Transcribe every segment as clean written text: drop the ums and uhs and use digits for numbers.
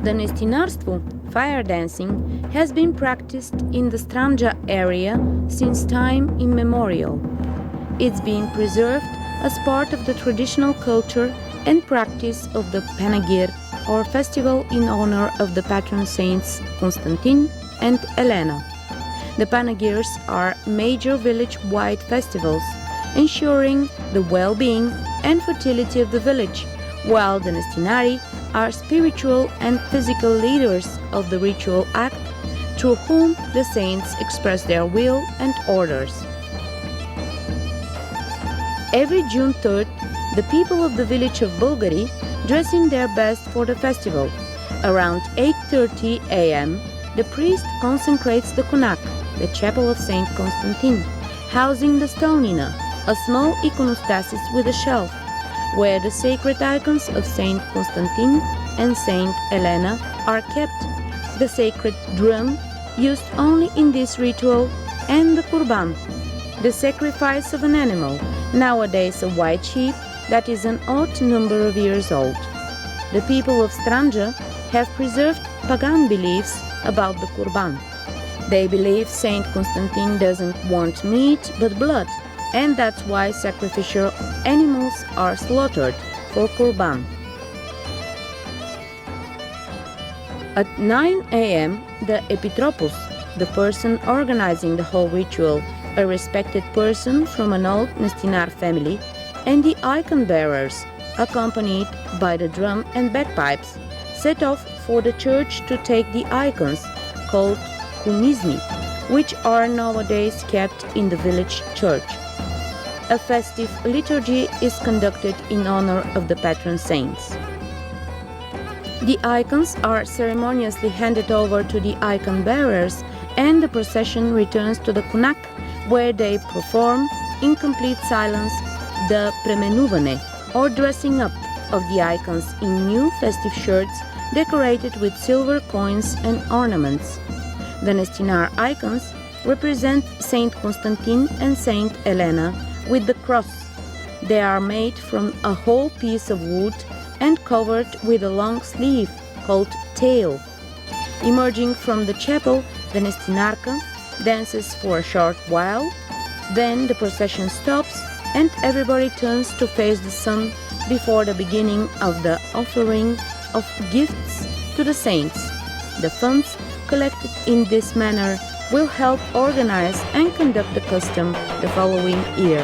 The Nestinarstvo, fire dancing, has been practiced in the Stranja area since time immemorial. It's been preserved as part of the traditional culture and practice of the Panegyr, or festival in honor of the patron saints Constantine and Elena. The Panegyrs are major village-wide festivals, ensuring the well-being and fertility of the village, while the Nestinari are spiritual and physical leaders of the ritual act through whom the saints express their will and orders. Every June 3rd, the people of the village of Bulgari dress in their best for the festival. Around 8:30 a.m., the priest consecrates the Kunak, the chapel of Saint Constantine, housing the Stolnina, a small iconostasis with a shelf, where the sacred icons of Saint Constantine and Saint Elena are kept, the sacred drum used only in this ritual, and the kurban, the sacrifice of an animal, nowadays a white sheep that is an odd number of years old. The people of Stranja have preserved pagan beliefs about the kurban. They believe Saint Constantine doesn't want meat but blood, and that's why sacrificial animals are slaughtered for kurban. At 9 a.m., the Epitropos, the person organizing the whole ritual, a respected person from an old Nestinar family, and the icon bearers, accompanied by the drum and bagpipes, set off for the church to take the icons, called kumizni, which are nowadays kept in the village church. A festive liturgy is conducted in honor of the patron saints. The icons are ceremoniously handed over to the icon bearers, and the procession returns to the Kunak, where they perform, in complete silence, the premenuvane, or dressing up, of the icons in new festive shirts decorated with silver coins and ornaments. The Nestinar icons represent Saint Constantine and Saint Elena with the cross. They are made from a whole piece of wood and covered with a long sleeve called tail. Emerging from the chapel, the Nestinarka dances for a short while, then the procession stops and everybody turns to face the sun before the beginning of the offering of gifts to the saints. The funds collected in this manner will help organize and conduct the custom the following year.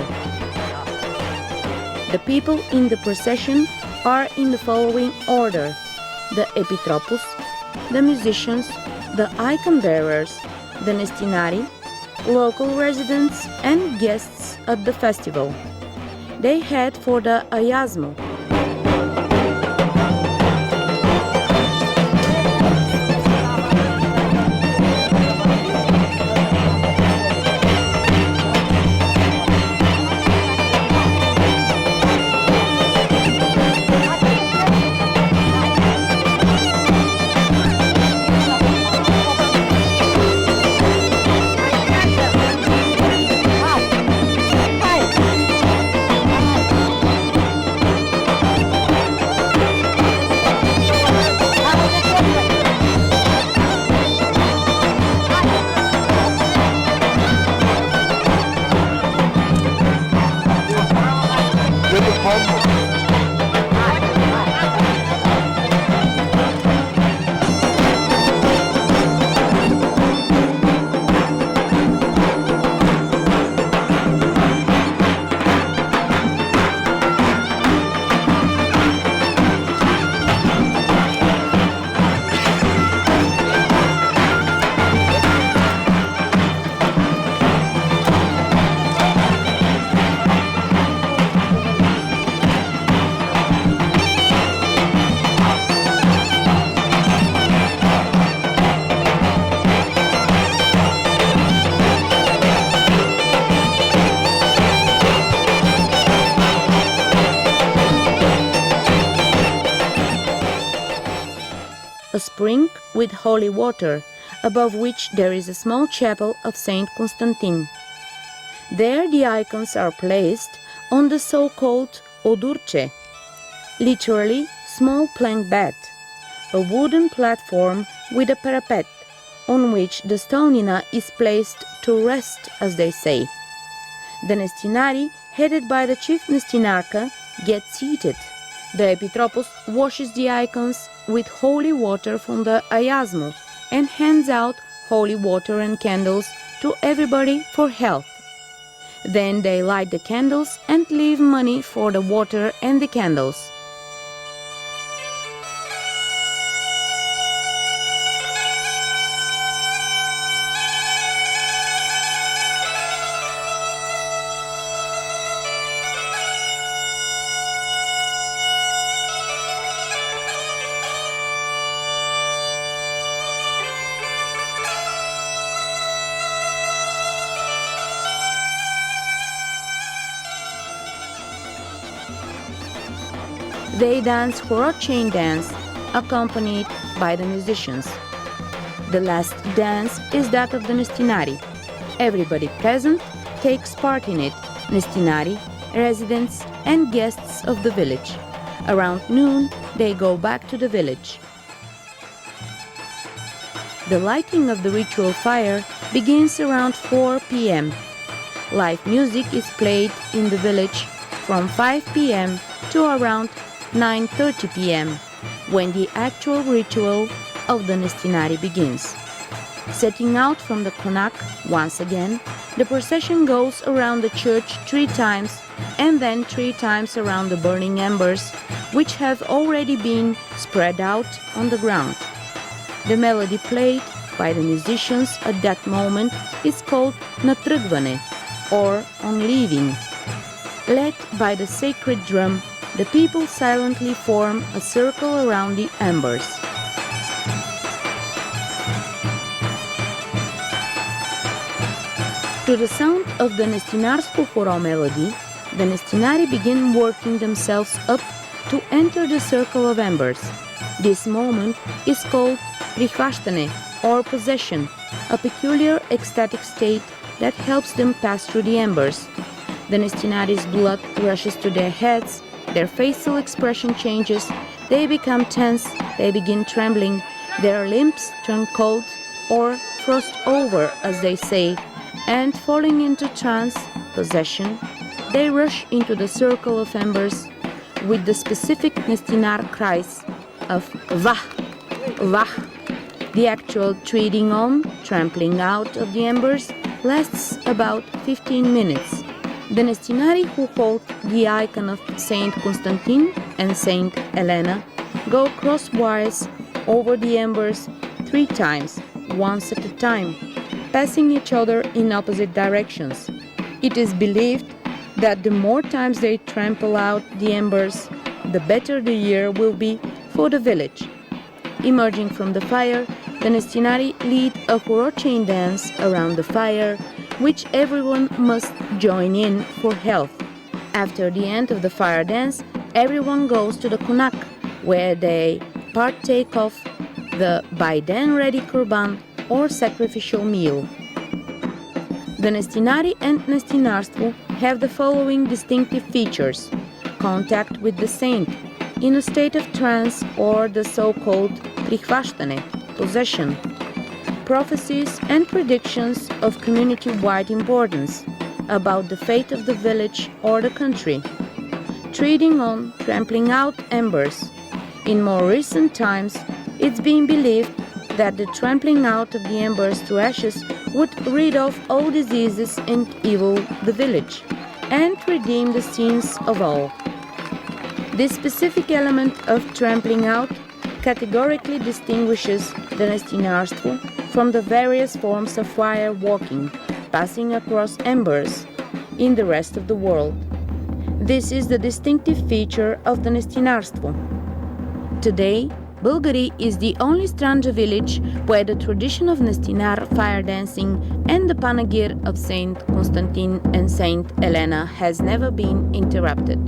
The people in the procession are in the following order: the Epitropos, the musicians, the icon bearers, the Nestinari, local residents and guests at the festival. They head for the Ayazmo. A spring with holy water, above which there is a small chapel of Saint Constantine. There the icons are placed on the so-called odurce, literally small plank bed. a wooden platform with a parapet, on which the Stolnina is placed to rest, as they say. The Nestinari, headed by the chief Nestinarka, get seated. The Epitropos washes the icons with holy water from the Ayasmo and hands out holy water and candles to everybody for health. Then they light the candles and leave money for the water and the candles. They dance chain dance, accompanied by the musicians. The last dance is that of the Nestinari. Everybody present takes part in it, Nestinari, residents and guests of the village. Around noon, they go back to the village. The lighting of the ritual fire begins around 4 p.m. Live music is played in the village from 5 p.m. to around 9:30 p.m. when the actual ritual of the Nestinari begins. Setting out from the konak once again, the procession goes around the church 3 times and then 3 times around the burning embers, which have already been spread out on the ground. The melody played by the musicians at that moment is called natrugvane, or on leaving. Led by the sacred drum, the people silently form a circle around the embers. To the sound of the Nestinarstvo horo melody, the Nestinari begin working themselves up to enter the circle of embers. This moment is called prihvaštane, or possession, a peculiar ecstatic state that helps them pass through the embers. The Nestinari's blood rushes to their heads, their facial expression changes, they become tense, they begin trembling, their limbs turn cold or frost over, as they say, and falling into trance, possession, they rush into the circle of embers with the specific Nestinar cries of vah, vah. The actual treading on, trampling out of the embers lasts about 15 minutes. The Nestinari who hold the icon of Saint Constantine and Saint Elena go crosswise over the embers 3 times, once at a time, passing each other in opposite directions. It is believed that the more times they trample out the embers, the better the year will be for the village. Emerging from the fire, the Nestinari lead a chain dance around the fire, which everyone must join in for health. After the end of the fire dance, everyone goes to the konak, where they partake of the by then ready kurban, or sacrificial meal. The Nestinari and Nestinarstvo have the following distinctive features: contact with the saint, in a state of trance, or the so-called prihvaštane, possession, prophecies and predictions of community-wide importance about the fate of the village or the country, treading on, trampling out embers. In more recent times, it's been believed that the trampling out of the embers to ashes would rid off all diseases and evil the village, and redeem the sins of all. This specific element of trampling out categorically distinguishes the Nestinarstvo from the various forms of fire walking, passing across embers, in the rest of the world. This is the distinctive feature of the Nestinarstvo. Today, Bulgari is the only Stranja village where the tradition of Nestinar fire dancing and the panegyr of Saint Constantine and Saint Elena has never been interrupted.